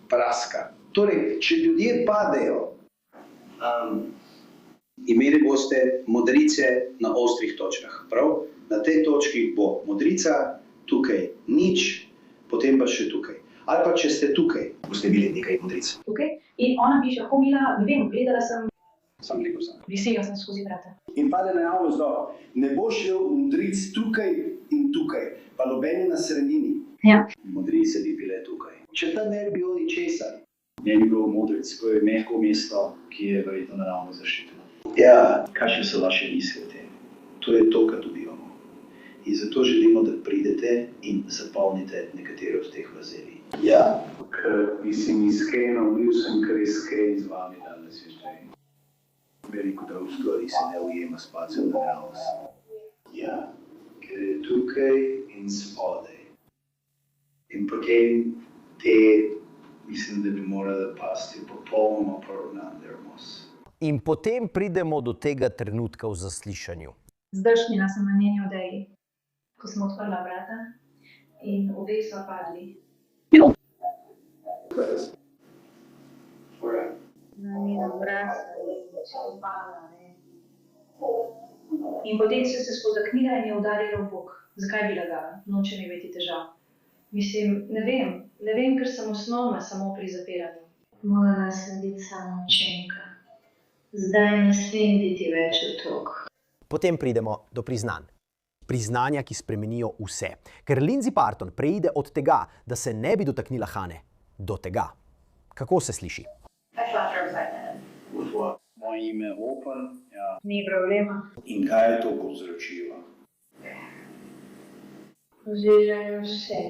Praska. Torej, če ljudje padejo, imeli boste modrice na ostrih točkah, prav? Na tej točki bo modrica, tukaj nič, potem pa še tukaj. Ali pa če ste tukaj, boste imeli nekaj modric. Tukaj. In ona piše, homila, ne vem, gledala sem, Sam rekel sem. visela sem skozi vrata. In pade naravnost dobro. Ne bo šel modric tukaj in tukaj, pa nobeni na sredini. Ja. Modrice bi bile tukaj. Če tam ne bi bilo ničesar, ne bi bilo modric, ko je mehko mesto, ki je verjetno naravno zaščiteno. Ja, kakšne so vaše misli o tem? To je to, kar dobivamo. In zato želimo, da pridete in zapolnite nekatere od teh vrzeli. Ja, ker mislim iskreno, bil sem kar iskren z vami danes večer. Veliko drugih stvari se ne ujema s pacem naravnost. Ja, ker je tukaj in spodaj. In potem te, mislim, da bi morali pasti popolnoma poravnan dermos. In potem pridemo do tega trenutka v zaslišanju. Zdršnila sem na njeni odeji, ko sem odprla vrata in obe sva padli. Na njena vrata se odpala, ne. In potem sem se spodaknila in je udarila v bok. Zakaj bi lagala? Nočem imeti težav. Mislim, ne vem, ker sem osnovna samo pri zapiranju. Morala sem biti samo učenka. Zdaj ne smem biti več otrok. Potem pridemo do priznanj. Priznanja, ki spremenijo vse. Ker Lindsay Parton preide od tega, da se ne bi dotaknila Hane, do tega. Kako se sliši? I slapped her upside the head. With what? Moj ime Open. Ja. Ni problema. In kaj je to povzročilo? Vzirajo vse.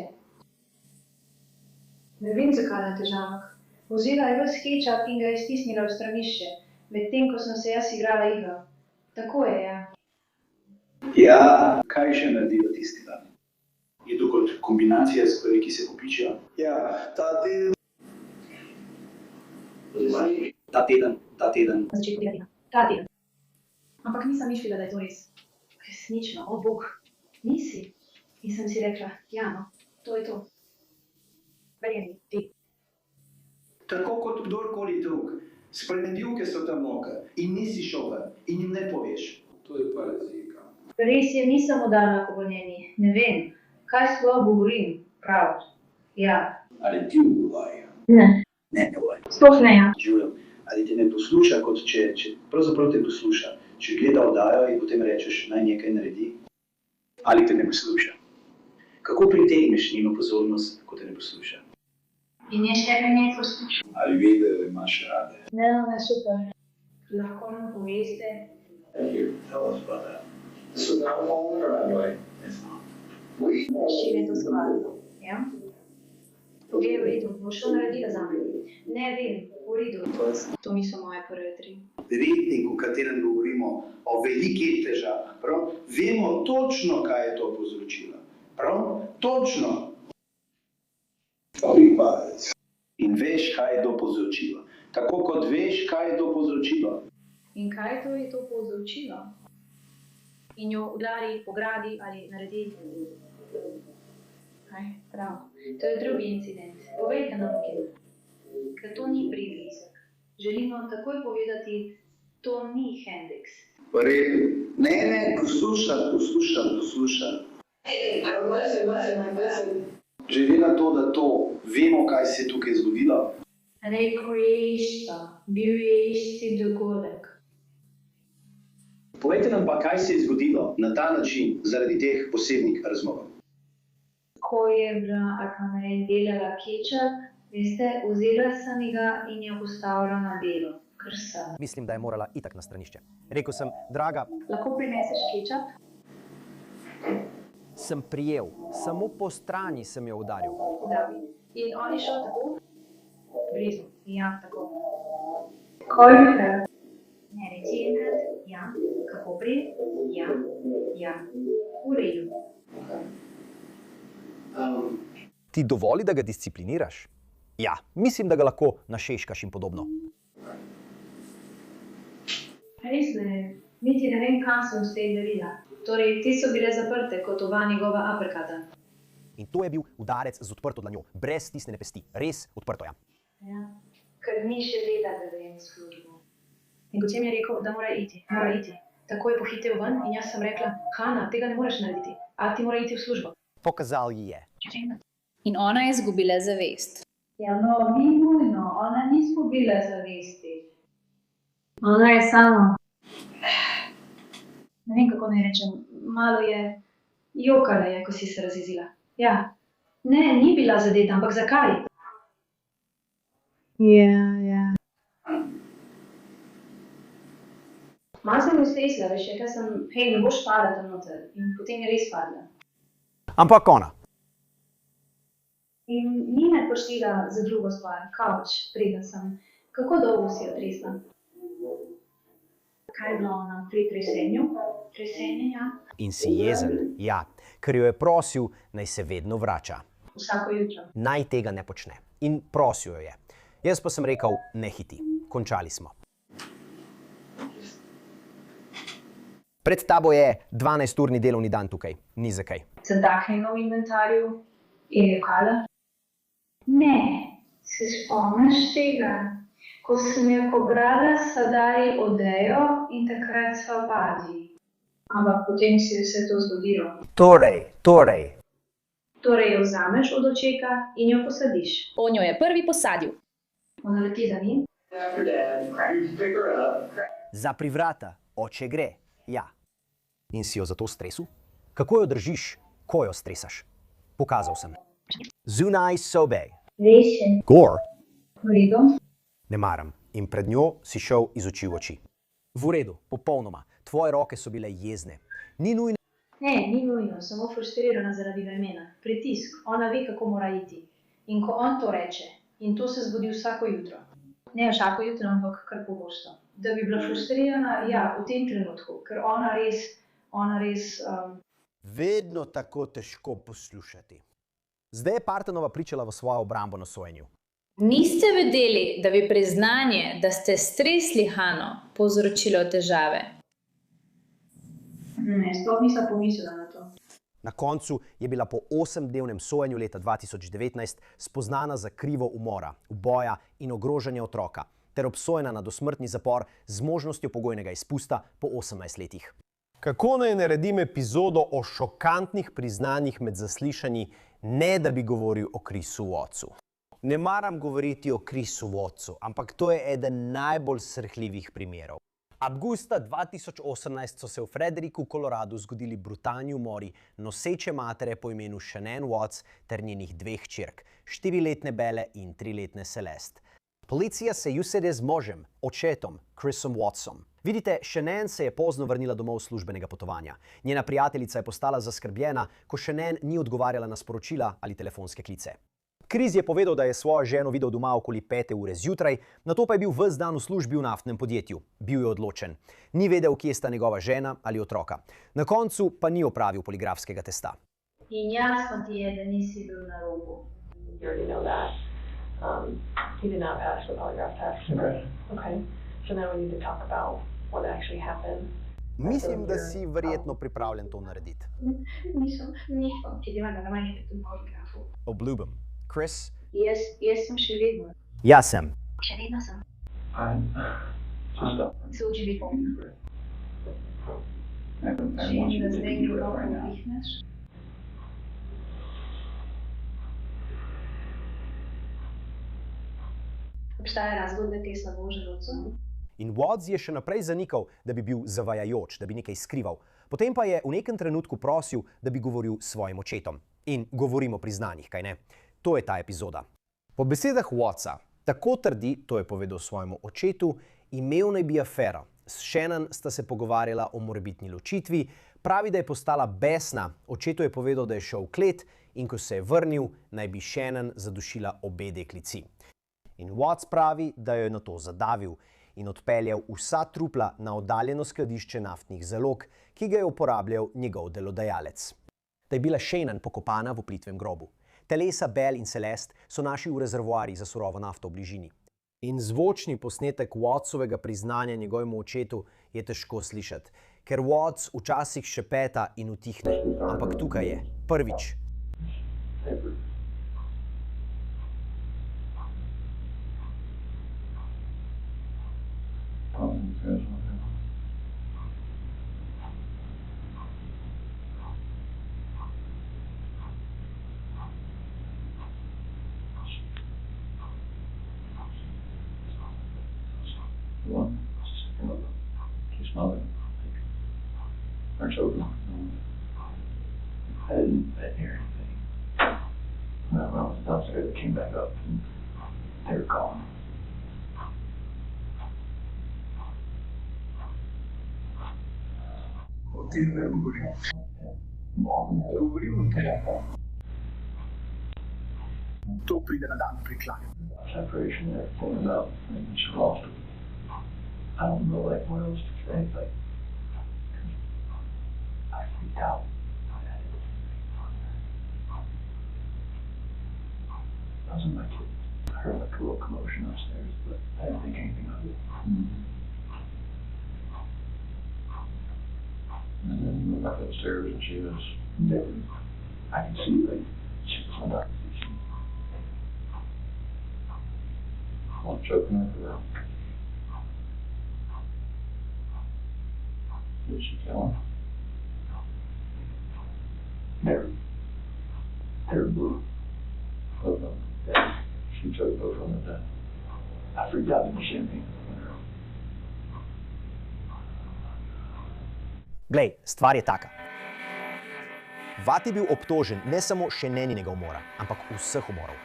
Ne vem, zakaj na težavah. Vzela je ves kečap in ga je stisnila v stranišče, medtem ko sem se jaz igrala igro. Tako je, ja. Ja, kaj še naredila tisti dan? Je to kot kombinacija stvari, ki se popičijo? Ja, ta teden. Ta teden. Na začetku tega tedna. Ta teden. Ampak nisem mislila, da je to res. Resnično, o Bog. Nisi. In sem si rekla, ja no, to je to. Verjemi, ti. Tako kot kdorkoli drug. Spremenljivke so tam noka in nisi šel ven in jim ne poveš. To je pa razlika. Res je, nisem udana po njeni. Ne vem, kaj sploh govorim, prav. Ja. Ali ti uvaj? Ne. Ne uvaj. Sploh ne, ja. Žujem, ali te ne posluša, kot če pravzaprav te posluša. Če gleda oddajo in potem rečeš, naj nekaj naredi. Ali te ne posluša. Kako pritegneš njeno pozornost, ko te ne posluša? In je še ne posluša. Ali vede, da imaš rade? Ne, super. Lahko nam poveste. Tell us about that. This is not a phone or anyway? It's not. Šire to skladno, ja? Poglej, v redu, bo šlo naredila za me. Ne vem, v redu. To niso moje prve tri. Rednik, v katerem govorimo o velikih težavah, prav? Vemo točno, kaj je to povzročilo. Prav? Točno. In veš, kaj je to povzročilo. Tako kot veš, kaj je to povzročilo. In kaj to je to povzročilo? In jo udari, pogradi ali naredi? Kaj? Prav. To je drugi incident. Povejte nam, ker to ni prigrizek. Želimo takoj povedati, to ni Hendrix. V redu. Ne, poslušam. Glede na to, da to vemo, kaj se je tukaj zgodilo. Rekel je isto. Bil je isti dogodek. Povejte nam pa, kaj se je zgodilo na ta način zaradi teh posebnih razlogov. Ko je bila Akamarej delala kečap, veste, vzela sem ga in jo postavila na delo. Ker sem. Mislim, da je morala itak na stranišče. Rekel sem, draga, lahko prineseš kečap? Sem prijel, samo po strani sem jo udaril. Udaril. In on je šel tako? Blizu. Ja, tako. Kolikrat? Ne, reči enkrat. Ja. Kako prej? Ja. V redu. Ti dovoli, da ga discipliniraš? Ja, mislim, da ga lahko našeškaš in podobno. Res ne, niti ne vem, kam sem se delila. Torej, te so bile zaprte kot oba njegova aprikata. In to je bil udarec z odprto dlanjo, brez stisnjene pesti. Res odprto, ja. Ja, ker ni še vedela, da grem v službo. In potem je rekel, da mora iti. Tako je pohitev ven in jaz sem rekla, Hana, tega ne moreš narediti. A ti mora iti v službo. Pokazal ji je. In ona je izgubila zavest. Ja, no, ni nujno. Ona ni izgubila zavesti. Ona je samo... Ne vem, kako naj rečem. Malo je... Jokala je, ko si se razjezila. Ja. Ne, ni bila zadeta, ampak zakaj? Ja. Malo sem ustresla, veš, rekla sem, hej, ne boš padla tam noter. In potem je res padla. Ampak ona. In ni me poštila za drugo stvar, kavč, preden sem. Kako dolgo si jo tresla? Kaj je bilo ona pri tresenju? Tresenje, ja. In si jezen, ja, ker jo je prosil, naj se vedno vrača. Vsako jutro. Naj tega ne počne. In prosil jo je. Jaz pa sem rekel, ne hiti. Končali smo. Pred tabo je 12-urni delovni dan tukaj. Ni zakaj. Sem dahnila v inventarju in jokala? Ne, se spomniš tega? Ko sem jo pobrala sadari odejo in takrat sva padli. Ampak potem se je vse to zgodilo. Torej. Torej jo vzameš od očeka in jo posadiš. On jo je prvi posadil. Ona leti za njim. Zapri vrata, oče gre. Ja. In si jo zato stresil? Kako jo držiš, ko jo stresaš? Pokazal sem. Zunaj sobe. Res je. Gor. V redu. Ne maram. In pred njo si šel iz oči v oči. V redu, popolnoma. Tvoje roke so bile jezne. Ni nujno. Ne, ni nujno, samo frustrirana zaradi vremena. Pritisk, ona ve, kako mora iti. In ko on to reče, in to se zgodi vsako jutro. Ne vsako jutro, ampak kar pogosto. Da bi bila frustrirana, ja, v tem trenutku, ker ona res... Vedno tako težko poslušati. Zdaj je Partanova pričala v svojo obrambo na sojenju. Niste vedeli, da bi priznanje, da ste stresli Hano, povzročilo težave? Ne, sploh nisem pomislila na to. Na koncu je bila po 8-dnevnem sojenju leta 2019 spoznana za krivo umora, uboja in ogrožanja otroka, ter obsojena na dosmrtni zapor z možnostjo pogojnega izpusta po 18 letih. Kako naj naredim epizodo o šokantnih priznanjih med zaslišanji, ne da bi govoril o Chrisu Wattsu? Ne maram govoriti o Chrisu Wattsu, ampak to je eden najbolj srhljivih primerov. Avgusta 2018 so se v Fredericku, Koloradu zgodili brutalni umori noseče matere po imenu Shanann Watts ter njenih 2 hčerk, 4-letne Belle in 3-letne Celeste. Policija se usede z možem, očetom, Chrisom Wattsom. Vidite, Shanann se je pozno vrnila domov službenega potovanja. Njena prijateljica je postala zaskrbljena, ko Shanann ni odgovarjala na sporočila ali telefonske klice. Chris je povedal, da je svojo ženo videl doma okoli 5. ure zjutraj, nato pa je bil ves dan v službi v naftnem podjetju. Bil je odločen. Ni vedel, kje sta njegova žena ali otroka. Na koncu pa ni opravil poligrafskega testa. In jasno ti je, da nisi bil na robu. He did not pass the polygraph test. Okay. So now we need to talk about what actually happened. Mislim, da si verjetno pripravljen to narediti. Nisem. Ti deva na namanje v tem poligrafu. Obljubim. Chris? Jaz sem še vedno. Jaz sem. Še vedno sem. Se uči biti pomno. Želim, da zdaj globoko navihneš. Obstaja razlog, da ti je slabo v želodcu? In Watts je še naprej zanikal, da bi bil zavajajoč, da bi nekaj skrival. Potem pa je v nekem trenutku prosil, da bi govoril s svojim očetom. In govorimo o priznanjih, kaj ne? To je ta epizoda. Po besedah Wattsa, tako trdi, to je povedal svojemu očetu, imel naj bi afero. S Shanann sta se pogovarjala o morebitni ločitvi, pravi, da je postala besna, očetu je povedal, da je šel v klet in ko se je vrnil, naj bi Shanann zadušila obe deklici. In Watts pravi, da jo je na to zadavil in odpeljal vsa trupla na oddaljeno skladišče naftnih zalog, ki ga je uporabljal njegov delodajalec. Da je bila Shanann pokopana v plitvem grobu. Telesa Belle in Celeste so našli v rezervoarjih za surovo nafto v bližini. In zvočni posnetek Wattsovega priznanja njegovemu očetu je težko slišati, ker Watts včasih šepeta in utihne, ampak tukaj je, prvič. I didn't hear anything. When I was downstairs, I came back up and they were calling. To pride na dan priklanja. Separation there, pulling it up, and she lost it. I don't know like what else to say, like, I freaked out. It wasn't like it. I heard like a little commotion upstairs, but I didn't think anything of it. And then we went back upstairs and she was naked. I could see like she was on that position. One choking her throat. Did she kill him? Never. Hair blue. Both of them. Yeah. She took both of them at that. I freaked out in the champagne. Glej, stvar je taka. Watt je bil obtožen ne samo Shananninega umora, ampak vseh umorov.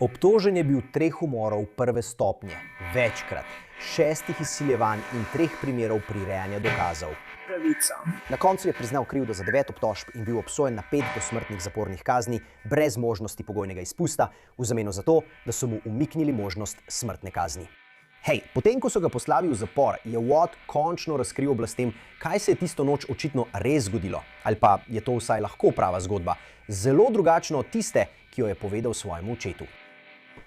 Obtožen je bil 3 umorov prve stopnje, večkrat, 6 izsiljevanj in 3 primerov prirejanja dokazov. Na koncu je priznal krivdo za 9 obtožb in bil obsojen na 5 dosmrtnih zapornih kazni brez možnosti pogojnega izpusta, v zameno za to, da so mu umiknili možnost smrtne kazni. Hej, potem ko so ga poslali v zapor, je Watt končno razkril oblastem, kaj se je tisto noč očitno res zgodilo. Ali pa je to vsaj lahko prava zgodba, zelo drugačno od tiste, ki jo je povedal svojemu očetu.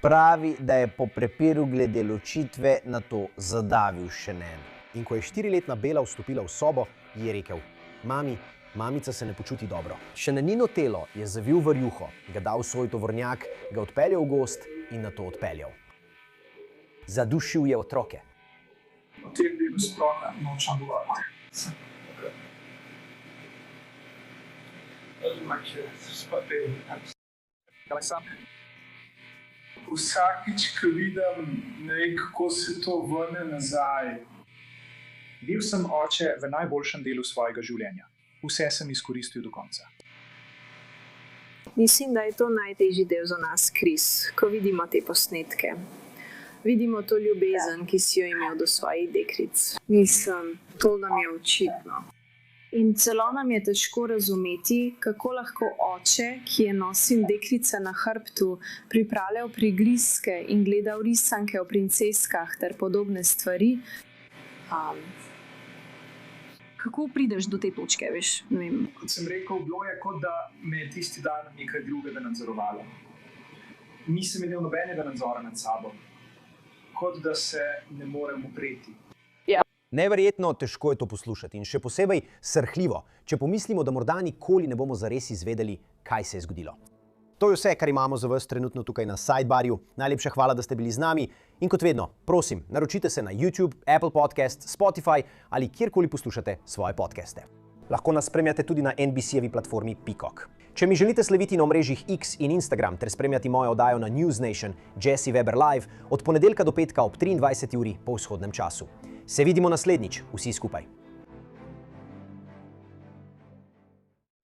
Pravi, da je po prepiru glede ločitve na to zadavil Shannon. In ko je 4-letna Bela vstopila v sobo, ji je rekel: Mami, mamica se ne počuti dobro. Shannonino telo je zavil v rjuho, ga dal v svoj tovornjak, ga odpeljal v gozd in nato odpeljal. Zadušil je otroke. O tem delu sploh nočem govoriti. Vsakič, ko vidim, ne vem, kako se to vrne nazaj. Bil sem oče v najboljšem delu svojega življenja. Vse sem izkoristil do konca. Mislim, da je to najtežji del za nas, Chris, ko vidimo te posnetke. Vidimo to ljubezen, ki si jo imel do svojih deklic. Mislim, to nam je očitno. In celo nam je težko razumeti, kako lahko oče, ki je nosil deklice na hrbtu, pripravljal prigrizke in gledal risanke o princeskah ter podobne stvari. Kako prideš do te točke, veš? Ne vem. Kot sem rekel, bilo je, kot da me je tisti dan nekaj drugega nadzorovalo. Nisem imel nobenega nadzora nad sabo. Kot da se ne morem upreti. Neverjetno težko je to poslušati in še posebej srhljivo, če pomislimo, da morda nikoli ne bomo zares izvedeli, kaj se je zgodilo. To je vse, kar imamo za vas trenutno tukaj na Sidebarju. Najlepša hvala, da ste bili z nami in kot vedno, prosim, naročite se na YouTube, Apple Podcast, Spotify ali kjerkoli poslušate svoje podcaste. Lahko nas spremljate tudi na NBC-jevi platformi Peacock. Če mi želite slediti na omrežjih X in Instagram ter spremljati mojo oddajo na News Nation, Jesse Weber Live, od ponedeljka do petka ob 23. uri po vzhodnem času. Se vidimo naslednjič, vsi skupaj.